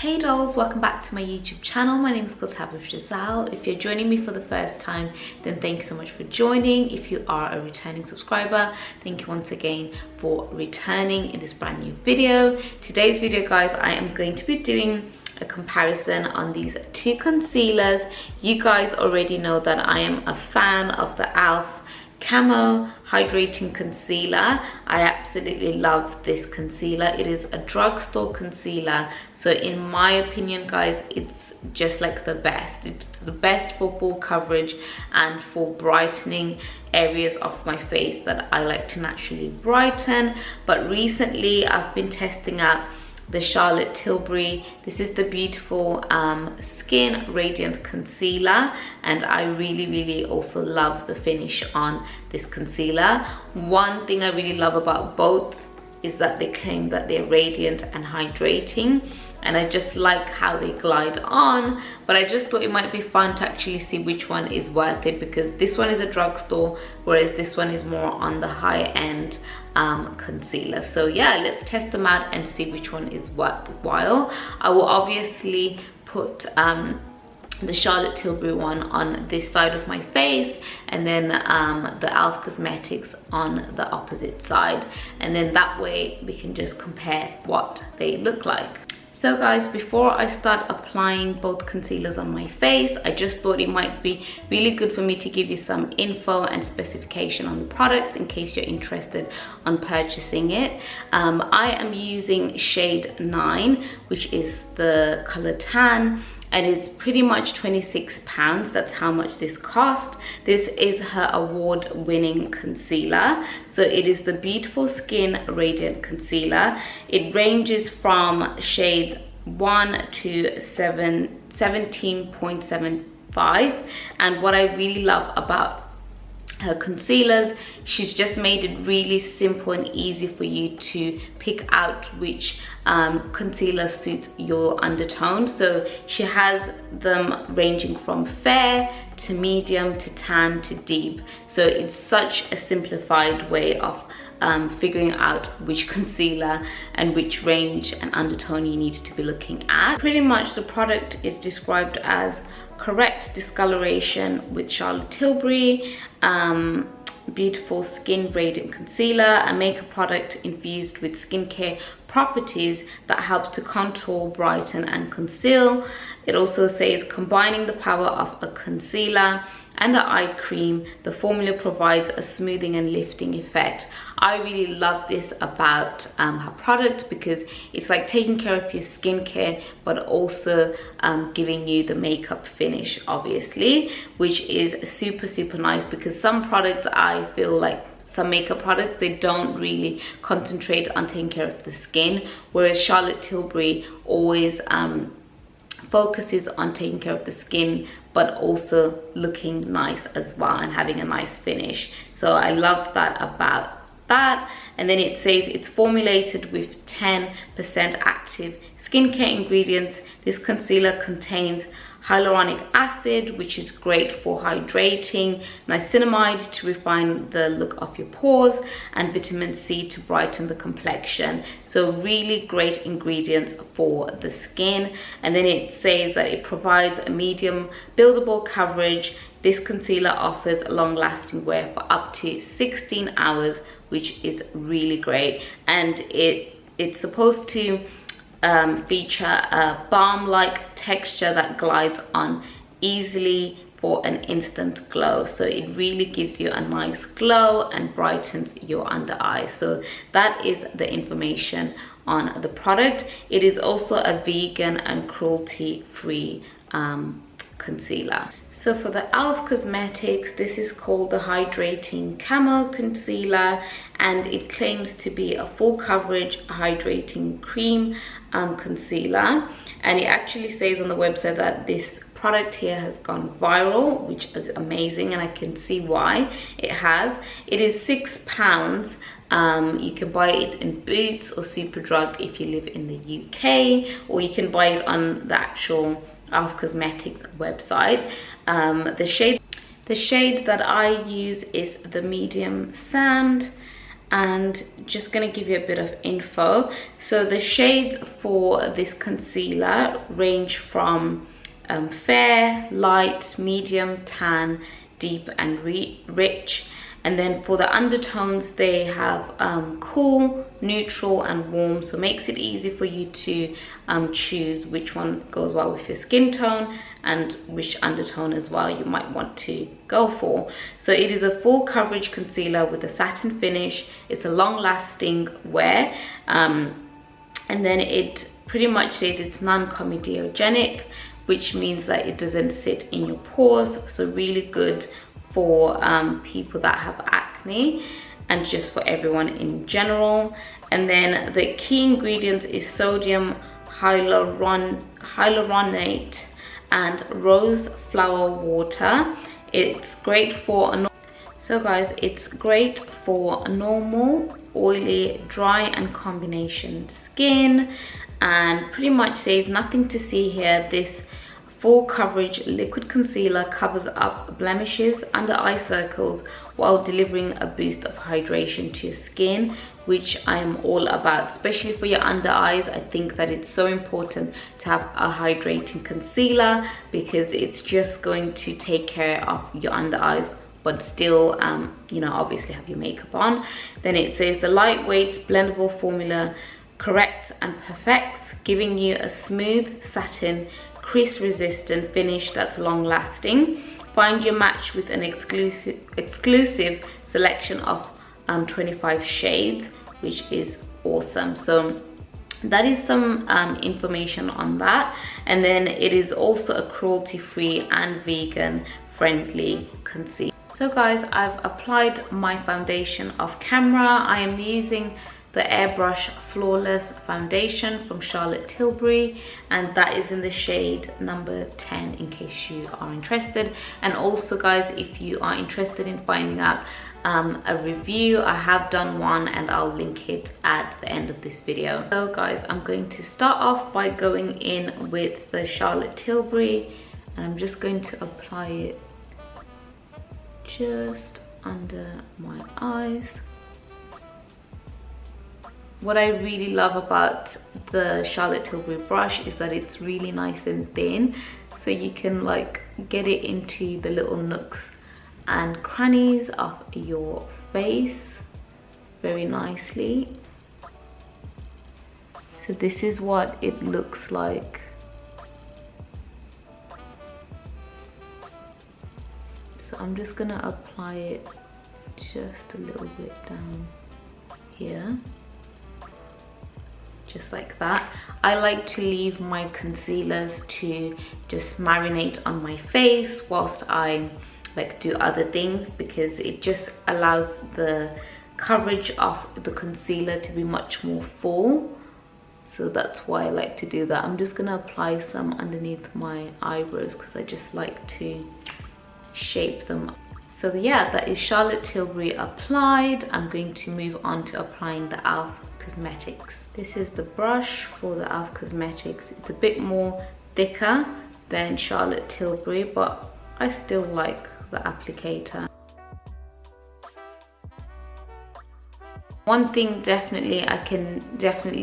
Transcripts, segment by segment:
Hey dolls, welcome back to my YouTube channel. My name is 𝘠𝘪𝘴. If you're joining me for the first time, then thank you so much for joining. If you are a returning subscriber, thank you once again for returning in this brand new video. Today's video, guys, I am going to be doing a comparison on these two concealers. You guys already know that I am a fan of the 𝘠𝑓 Camo Hydrating Concealer. I absolutely love this concealer. It is a drugstore concealer, so in my opinion, guys, it's just like the best. It's the best for full coverage and for brightening areas of my face that I like to naturally brighten. But recently I've been testing out the Charlotte Tilbury. This is the beautiful skin radiant concealer, and I really also love the finish on this concealer. One thing I really love about both is that they claim that they're radiant and hydrating, and I just like how they glide on. But I just thought it might be fun to actually see which one is worth it, because this one is a drugstore, whereas this one is more on the high end concealer. So yeah, let's test them out and see which one is worthwhile. I will obviously put the Charlotte Tilbury one on this side of my face, and then the 𝘠𝑓 Cosmetics on the opposite side, and then that way we can just compare what they look like. So guys, before I start applying both concealers on my face, I just thought it might be really good for me to give you some info and specification on the product in case you're interested on purchasing it. I am using shade 9, which is the color tan, and it's pretty much £26. That's how much this cost. This is her award-winning concealer. So it is the Beautiful Skin Radiant Concealer. It ranges from shades 1 to 17.75. And what I really love about her concealers, she's just made it really simple and easy for you to pick out which concealer suits your undertone. So she has them ranging from fair to medium to tan to deep. So it's such a simplified way of figuring out which concealer and which range and undertone you need to be looking at. Pretty much the product is described as correct discoloration with Charlotte Tilbury, Beautiful Skin Radiant Concealer, a makeup product infused with skincare properties that helps to contour, brighten and conceal. It also says combining the power of a concealer and the eye cream, the formula provides a smoothing and lifting effect. I really love this about her product, because it's like taking care of your skincare but also giving you the makeup finish, obviously, which is super nice, because some products, I feel like some makeup products, they don't really concentrate on taking care of the skin, whereas Charlotte Tilbury always focuses on taking care of the skin but also looking nice as well and having a nice finish. So I love that about that. And then it says it's formulated with 10% active skincare ingredients. This concealer contains hyaluronic acid, which is great for hydrating, niacinamide to refine the look of your pores, and vitamin C to brighten the complexion. So really great ingredients for the skin. And then it says that it provides a medium buildable coverage. This concealer offers long-lasting wear for up to 16 hours, which is really great. And it's supposed to feature a balm-like texture that glides on easily for an instant glow. So it really gives you a nice glow and brightens your under eye. So that is the information on the product. It is also a vegan and cruelty-free concealer. So for the 𝘠𝑓 Cosmetics, this is called the Hydrating Camo Concealer, and it claims to be a full coverage hydrating cream concealer. And it actually says on the website that this product here has gone viral, which is amazing, and I can see why it has. It is £6. You can buy it in Boots or Superdrug if you live in the UK, or you can buy it on the actual 𝘠𝑓 Cosmetics website. The shade that I use is the medium sand, and just gonna give you a bit of info. So the shades for this concealer range from fair, light, medium, tan, deep and rich. And then for the undertones, they have cool, neutral and warm, so it makes it easy for you to choose which one goes well with your skin tone and which undertone as well you might want to go for. So it is a full coverage concealer with a satin finish. It's a long lasting wear, and then it pretty much says it's non-comedogenic, which means that it doesn't sit in your pores, so really good for people that have acne and just for everyone in general. And then the key ingredients is sodium hyaluronate and rose flower water. It's great for it's great for normal, oily, dry and combination skin, and pretty much says nothing to see here. This full coverage liquid concealer covers up blemishes, under eye circles, while delivering a boost of hydration to your skin, which I am all about, especially for your under eyes. I think that it's so important to have a hydrating concealer because it's just going to take care of your under eyes, but still you know, obviously have your makeup on. Then it says the lightweight blendable formula corrects and perfects, giving you a smooth satin crease resistant finish that's long lasting. Find your match with an exclusive selection of 25 shades, which is awesome. So that is some information on that. And then it is also a cruelty free and vegan friendly concealer. So guys, I've applied my foundation off camera. I am using the Airbrush Flawless Foundation from Charlotte Tilbury, and that is in the shade number 10 in case you are interested. And also guys, if you are interested in finding out a review, I have done one and I'll link it at the end of this video. So guys, I'm going to start off by going in with the Charlotte Tilbury, and I'm just going to apply it just under my eyes. What I really love about the Charlotte Tilbury brush is that it's really nice and thin, so you can like get it into the little nooks and crannies of your face very nicely. So this is what it looks like. So I'm just gonna apply it just a little bit down here. Just like that. I like to leave my concealers to just marinate on my face whilst I like do other things, because it just allows the coverage of the concealer to be much more full. So that's why I like to do that. I'm just gonna apply some underneath my eyebrows because I just like to shape them. So yeah, that is Charlotte Tilbury applied. I'm going to move on to applying the e.l.f. Cosmetics. This is the brush for the e.l.f. Cosmetics. It's a bit more thicker than Charlotte Tilbury, but I still like the applicator. One thing definitely I can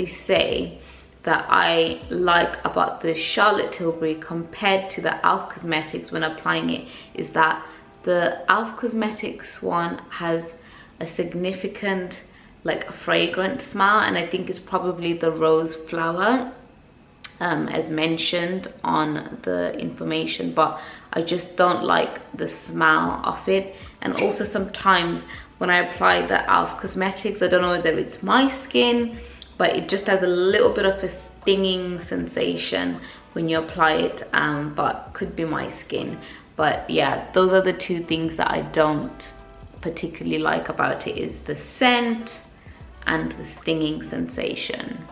say that I like about the Charlotte Tilbury compared to the e.l.f. Cosmetics when applying it is that the e.l.f. Cosmetics one has a significant like a fragrant smell, and I think it's probably the rose flower as mentioned on the information, but I just don't like the smell of it. And also sometimes when I apply the e.l.f. Cosmetics, I don't know whether it's my skin, but it just has a little bit of a stinging sensation when you apply it, but could be my skin. But yeah, those are the two things that I don't particularly like about it, is the scent and the stinging sensation.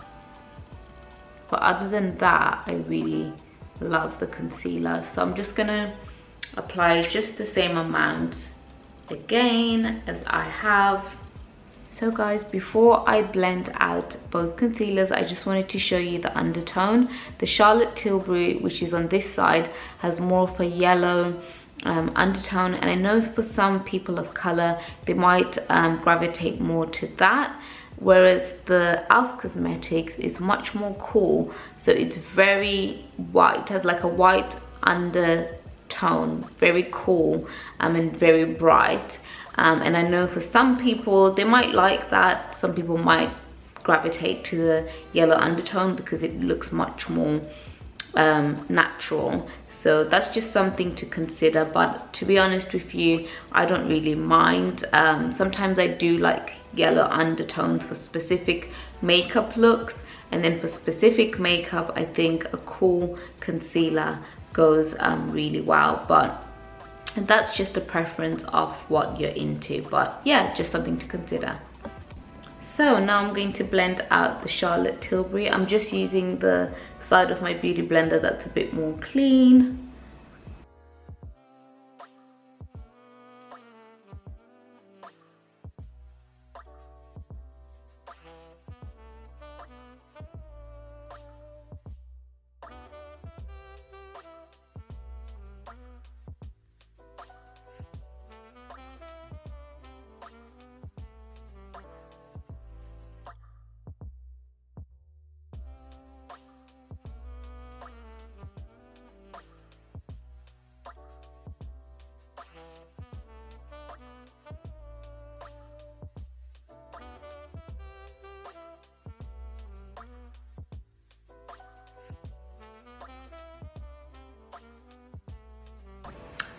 But other than that, I really love the concealer. So I'm just gonna apply just the same amount again as I have. So guys, before I blend out both concealers, I just wanted to show you the undertone. The Charlotte Tilbury, which is on this side, has more of a yellow undertone, and I know for some people of color they might gravitate more to that, whereas the 𝑒.l.f. Cosmetics is much more cool, so it's very white, it has like a white undertone, very cool and very bright, and I know for some people they might like that. Some people might gravitate to the yellow undertone because it looks much more natural. So that's just something to consider, but to be honest with you, I don't really mind. Sometimes I do like yellow undertones for specific makeup looks, and then for specific makeup I think a cool concealer goes really well, but that's just a preference of what you're into. But yeah, just something to consider. So now I'm going to blend out the Charlotte Tilbury. I'm just using the side of my beauty blender that's a bit more clean.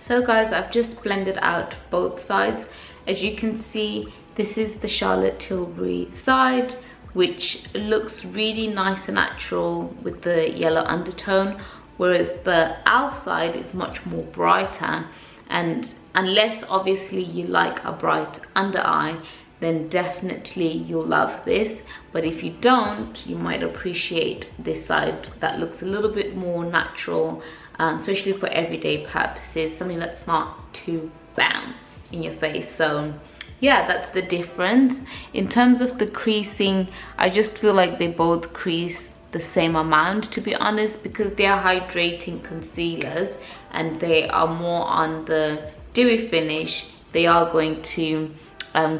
So guys, I've just blended out both sides. As you can see, this is the Charlotte Tilbury side, which looks really nice and natural with the yellow undertone, whereas the 𝑒.l.f. side is much more brighter. And unless obviously you like a bright under eye, then definitely you'll love this. But if you don't, you might appreciate this side that looks a little bit more natural, especially for everyday purposes, something that's not too bam in your face. So yeah, that's the difference. In terms of the creasing, I just feel like they both crease the same amount, to be honest, because they are hydrating concealers and they are more on the dewy finish. They are going to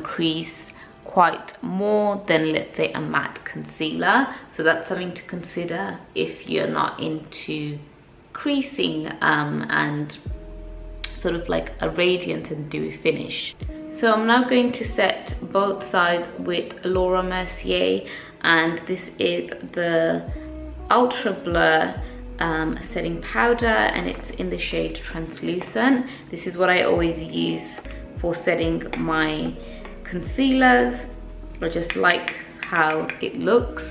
crease quite more than, let's say, a matte concealer. So that's something to consider if you're not into creasing and sort of like a radiant and dewy finish. So I'm now going to set both sides with Laura Mercier, and this is the Ultra Blur setting powder, and it's in the shade Translucent. This is what I always use for setting my concealers. I just like how it looks.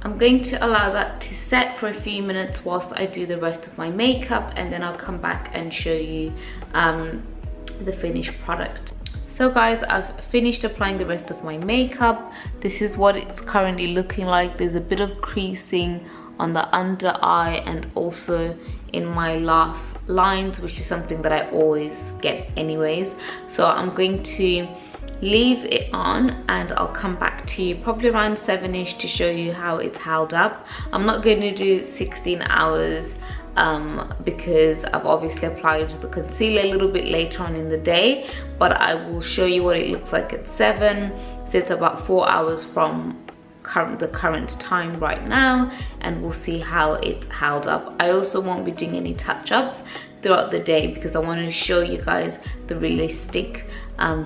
I'm going to allow that to set for a few minutes whilst I do the rest of my makeup, and then I'll come back and show you the finished product. So guys, I've finished applying the rest of my makeup. This is what it's currently looking like. There's a bit of creasing on the under eye and also in my laugh lines, which is something that I always get anyways. So I'm going to leave it on and I'll come back to you probably around 7ish to show you how it's held up. I'm not going to do 16 hours because I've obviously applied the concealer a little bit later on in the day, but I will show you what it looks like at 7. So it's about 4 hours from the current time right now, and we'll see how it's held up. I also won't be doing any touch-ups throughout the day because I want to show you guys the realistic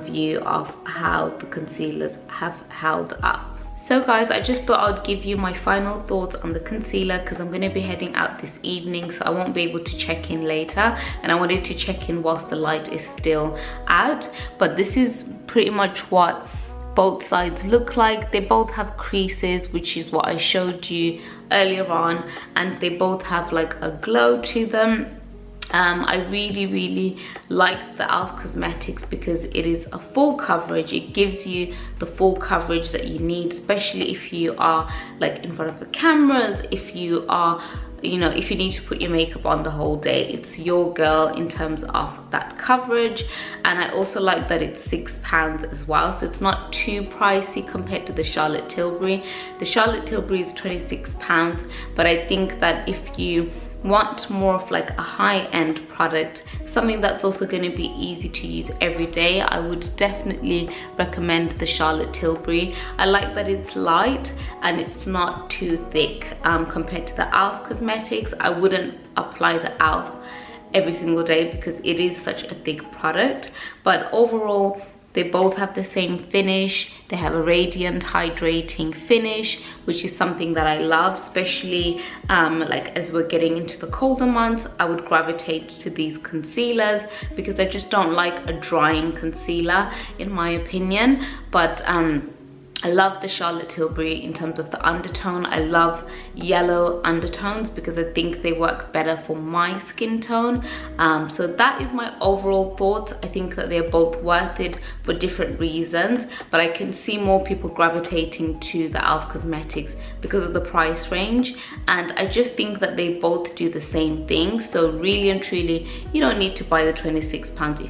view of how the concealers have held up. So guys, I just thought I'd give you my final thoughts on the concealer because I'm going to be heading out this evening, so I won't be able to check in later, and I wanted to check in whilst the light is still out. But this is pretty much what both sides look like. They both have creases, which is what I showed you earlier on, and they both have like a glow to them. I really like the 𝑙f Cosmetics because it is a full coverage. It gives you the full coverage that you need, especially if you are like in front of the cameras, if you are, you know, if you need to put your makeup on the whole day. It's your girl in terms of that coverage. And I also like that it's £6 as well, so it's not too pricey compared to the Charlotte Tilbury. The Charlotte Tilbury is £26, but I think that if you want more of like a high-end product, something that's also going to be easy to use every day, I would definitely recommend the Charlotte Tilbury. I like that it's light and it's not too thick compared to the 𝑙f Cosmetics. I wouldn't apply the 𝑙f every single day because it is such a thick product, but overall they both have the same finish. They have a radiant, hydrating finish, which is something that I love, especially like as we're getting into the colder months. I would gravitate to these concealers because I just don't like a drying concealer in my opinion. But I love the Charlotte Tilbury in terms of the undertone. I love yellow undertones because I think they work better for my skin tone. So that is my overall thoughts. I think that they're both worth it for different reasons, but I can see more people gravitating to the 𝑙f Cosmetics because of the price range. And I just think that they both do the same thing. So really and truly, you don't need to buy the £26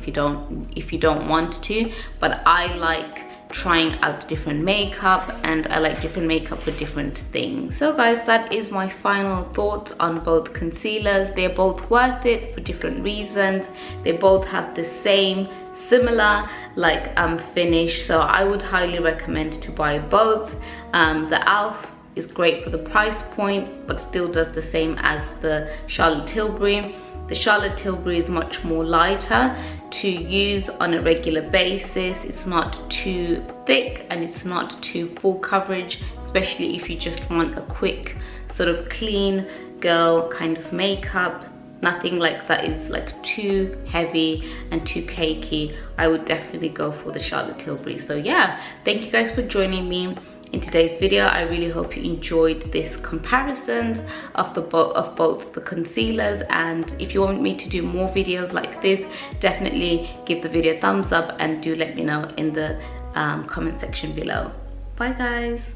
if you don't want to. But I like trying out different makeup, and I like different makeup for different things. So guys, that is my final thoughts on both concealers. They're both worth it for different reasons. They both have the same similar like finish, so I would highly recommend to buy both. The 𝑙f is great for the price point but still does the same as the Charlotte Tilbury. The Charlotte Tilbury is much more lighter to use on a regular basis. It's not too thick and it's not too full coverage, especially if you just want a quick sort of clean girl kind of makeup. Nothing like that is like too heavy and too cakey. I would definitely go for the Charlotte Tilbury. So yeah, thank you guys for joining me in today's video. I really hope you enjoyed this comparison of both the concealers, and if you want me to do more videos like this, definitely give the video a thumbs up and do let me know in the comment section below. Bye guys.